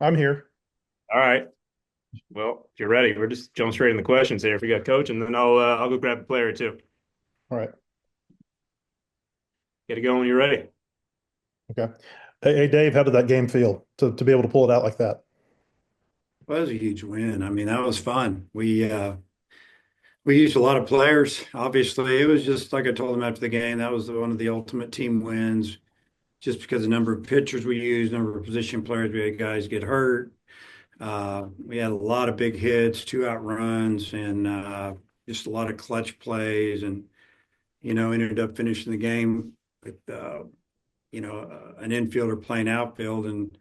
I'm here. All right. Well, if you're ready, we're just jumping straight in the questions here. If we got coach, and then I'll go grab a player too. All right. Get it going when you're ready. Okay. Hey, Dave, how did that game feel to be able to pull it out like that? Well, that was a huge win. I mean, that was fun. We used a lot of players. Obviously, it was just like I told them after the game. That was one of the ultimate team wins, just because the number of pitchers we used, number of position players. We had guys get hurt. We had a lot of big hits, two out runs, and just a lot of clutch plays. And ended up finishing the game with an infielder playing outfield, and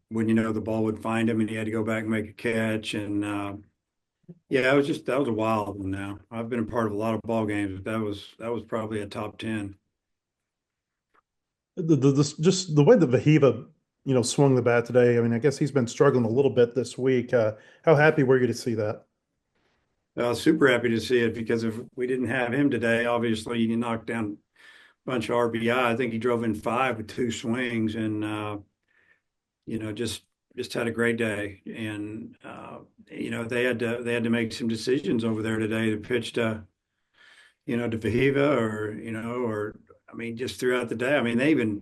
when the ball would find him and he had to go back and make a catch. And yeah, that was a wild one. Now I've been a part of a lot of ball games, but that was probably a top 10. Just the way that Vahiva, swung the bat today. I mean, I guess he's been struggling a little bit this week. How happy were you to see that? Super happy to see it, because if we didn't have him today, obviously you knocked down a bunch of RBI. I think he drove in five with two swings, and just had a great day. And they had to make some decisions over there today to pitch to Vahiva, or I mean, just throughout the day. I mean, they even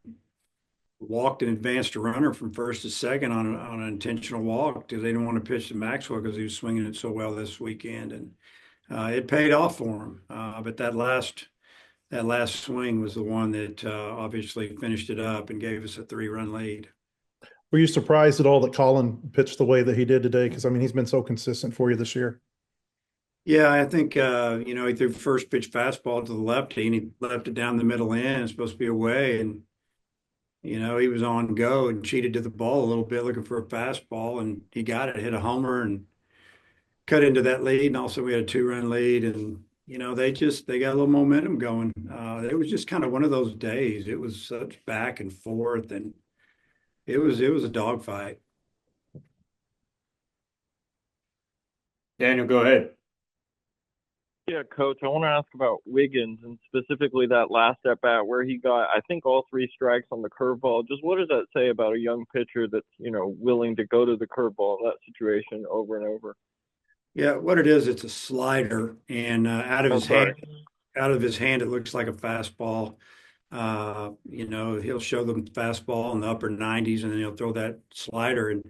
walked and advanced a runner from first to second on an intentional walk, because they didn't want to pitch to Maxwell because he was swinging it so well this weekend. And it paid off for him. But that last swing was the one that obviously finished it up and gave us a 3-run lead. Were you surprised at all that Colin pitched the way that he did today? Because I mean, he's been so consistent for you this year. Yeah, I think he threw first pitch fastball to the lefty, and he left it down the middle end. It's supposed to be away, and he was on go and cheated to the ball a little bit, looking for a fastball, and he got it, hit a homer, and cut into that lead. And also, we had a 2-run lead, and they got a little momentum going. It was just kind of one of those days. It was such back and forth, and it was a dogfight. Daniel, go ahead. Yeah, coach, I want to ask about Wiggins and specifically that last at bat where he got, I think, all three strikes on the curveball. Just what does that say about a young pitcher that's, willing to go to the curveball in that situation over and over? Yeah, what it is, it's a slider, and I'm sorry. out of his hand, it looks like a fastball. He'll show them fastball in the upper 90s, and then he'll throw that slider. And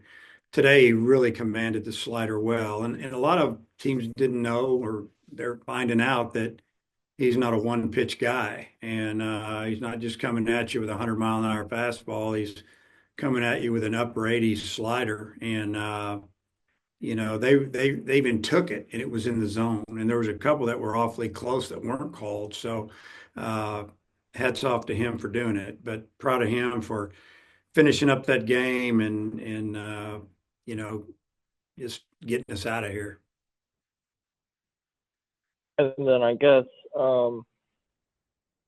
today, he really commanded the slider well. And a lot of teams didn't know, or they're finding out that he's not a one pitch guy. And he's not just coming at you with a 100-mile-an-hour fastball. He's coming at you with an upper 80s slider. And, they even took it, and it was in the zone. And there was a couple that were awfully close that weren't called. So, uh, hats off to him for doing it, but proud of him for finishing up that game, and you know just getting us out of here. And then I guess, oh,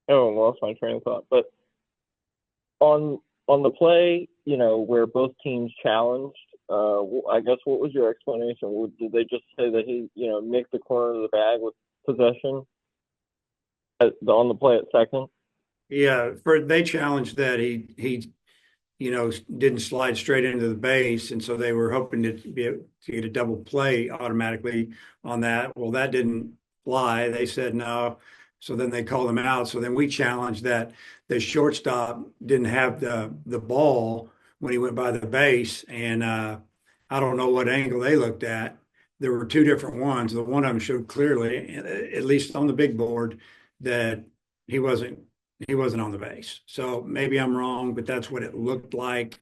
I lost my train of thought. But on on the play, where both teams challenged, I guess what was your explanation? Did they just say that he, nicked the corner of the bag with possession on the play at second? Yeah, they challenged that he didn't slide straight into the base, and so they were hoping to be able to get a double play automatically on that. Well, that didn't fly. They said no, so then they called him out. So then we challenged that the shortstop didn't have the ball when he went by the base, and I don't know what angle they looked at. There were two different ones. The one of them showed clearly, at least on the big board, that he wasn't he wasn't on the base. So maybe I'm wrong, but that's what it looked like,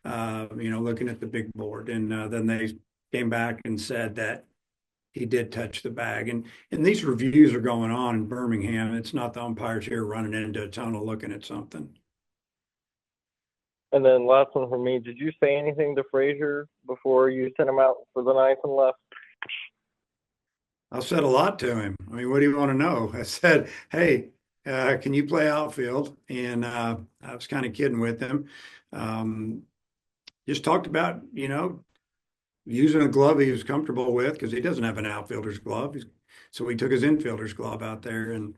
looking at the big board. And then they came back and said that he did touch the bag. And these reviews are going on in Birmingham. It's not the umpires here running into a tunnel looking at something. And then last one for me, did you say anything to Frazier before you sent him out for the ninth and left? I said a lot to him. I mean, what do you want to know? I said, hey, can you play outfield? And I was kind of kidding with him. Um, just talked about, using a glove he was comfortable with, because he doesn't have an outfielder's glove. So he took his infielder's glove out there. And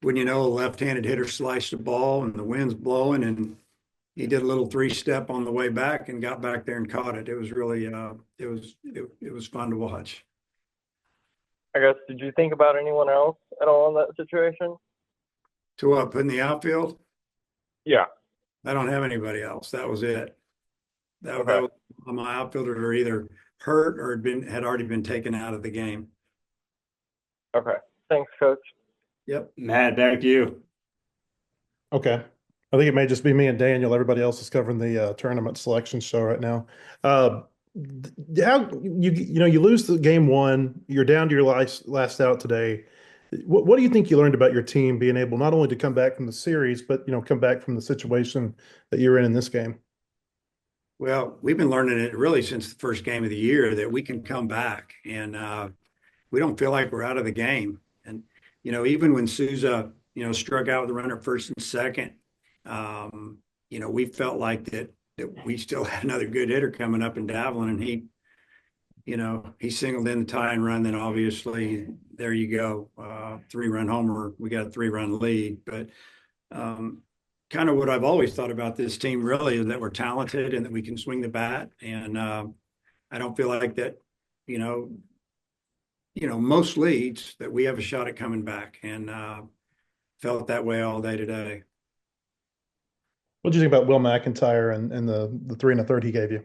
when a left-handed hitter sliced the ball and the wind's blowing, and he did a little three-step on the way back and got back there and caught it. It was really it was fun to watch. I guess, did you think about anyone else at all in that situation? To what, put in the outfield? Yeah. I don't have anybody else. That was it. That Okay. was my outfielders are either hurt or had already been taken out of the game. Okay. Thanks, Coach. Yep. Matt, back to you. Okay. I think it may just be me and Daniel. Everybody else is covering the tournament selection show right now. How you lose the game one, you're down to your last out today. What do you think you learned about your team being able not only to come back from the series, but come back from the situation that you're in this game? Well, we've been learning it really since the first game of the year that we can come back and we don't feel like we're out of the game. And, even when Souza, struck out with the runner first and second, we felt like that we still had another good hitter coming up in Davlin, and he singled in the tying run. Then obviously there you go, 3-run homer. We got a 3-run lead, but kind of what I've always thought about this team really is that we're talented and that we can swing the bat. And I don't feel like that, most leads that we have a shot at coming back, and felt that way all day today. What do you think about Will McIntyre and the 3 1/3 he gave you?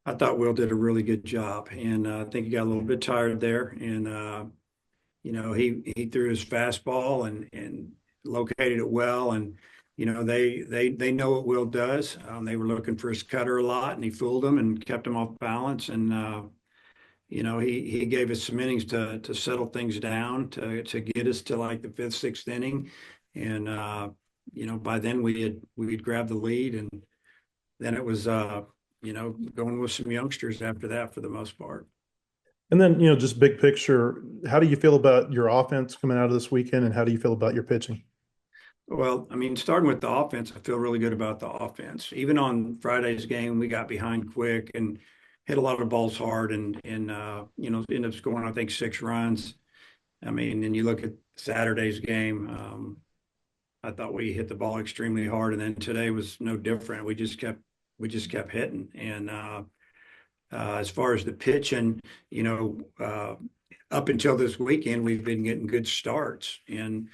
I thought Will did a really good job, and I think he got a little bit tired there. And he threw his fastball and located it well. And they know what Will does. They were looking for his cutter a lot, and he fooled them and kept them off balance. And he gave us some innings to settle things down to get us to like the 5th, 6th inning. And by then we'd grabbed the lead, and then it was going with some youngsters after that for the most part. And then, just big picture, how do you feel about your offense coming out of this weekend, and how do you feel about your pitching? Well, I mean, starting with the offense, I feel really good about the offense. Even on Friday's game, we got behind quick and hit a lot of balls hard, and ended up scoring, I think, 6 runs. I mean, and you look at Saturday's game, I thought we hit the ball extremely hard, and then today was no different. We just kept hitting. And as far as the pitching, up until this weekend, we've been getting good starts, and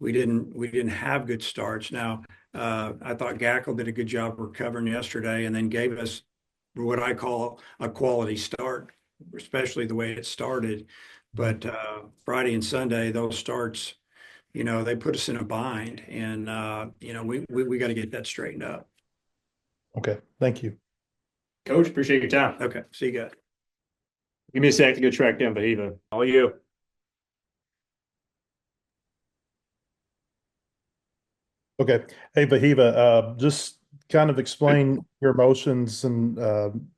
we didn't have good starts. Now, I thought Gackle did a good job recovering yesterday, and then gave us what I call a quality start, especially the way it started. But Friday and Sunday, those starts, they put us in a bind, and we got to get that straightened up. Okay, thank you. Coach, appreciate your time. Okay, see you guys. Give me a sec to go track down Wehiwa. All you. Okay. Hey, Wehiwa, just kind of explain your emotions and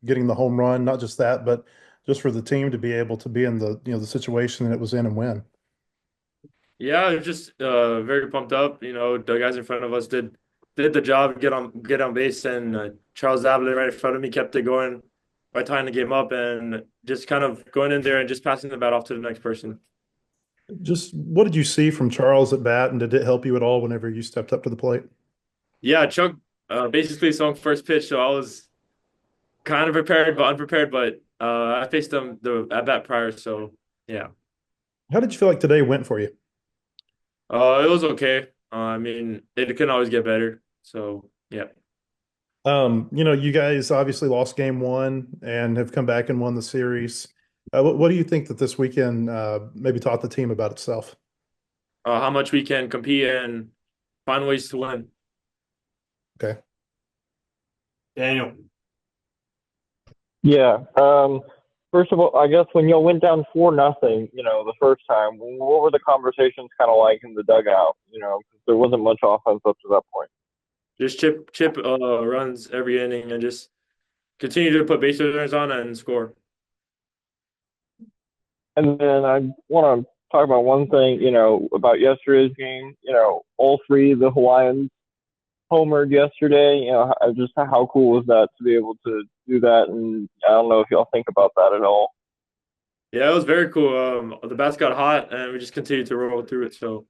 getting the home run, not just that, but just for the team to be able to be in the situation that it was in and win. Yeah, just very pumped up. The guys in front of us did the job, get on base, and Charles Davila right in front of me kept it going by tying the game up, and just kind of going in there and just passing the bat off to the next person. Just what did you see from Charles at bat, and did it help you at all whenever you stepped up to the plate? Yeah, Chuck basically swung first pitch, so I was kind of prepared but unprepared, but I faced him the at bat prior, so yeah. How did you feel like today went for you? It was okay. I mean, it can always get better, so yeah. You guys obviously lost game one and have come back and won the series. What do you think that this weekend maybe taught the team about itself? How much we can compete and find ways to win. Okay. Daniel. Yeah. First of all, I guess when y'all went down 4-0, the first time, what were the conversations kind of like in the dugout? 'Cause there wasn't much offense up to that point. Just chip runs every inning and just continue to put base runners on and score. And then I want to talk about one thing, about yesterday's game. All 3 of the Hawaiians homered yesterday. Just how cool was that to be able to do that? And I don't know if y'all think about that at all. Yeah, it was very cool. The bats got hot and we just continued to roll through it. So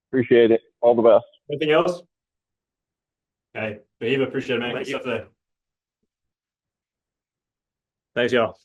Appreciate it. All the best. Anything else? Okay, Wehiwa, appreciate it, man. Thank Good you. stuff there. Thanks, y'all.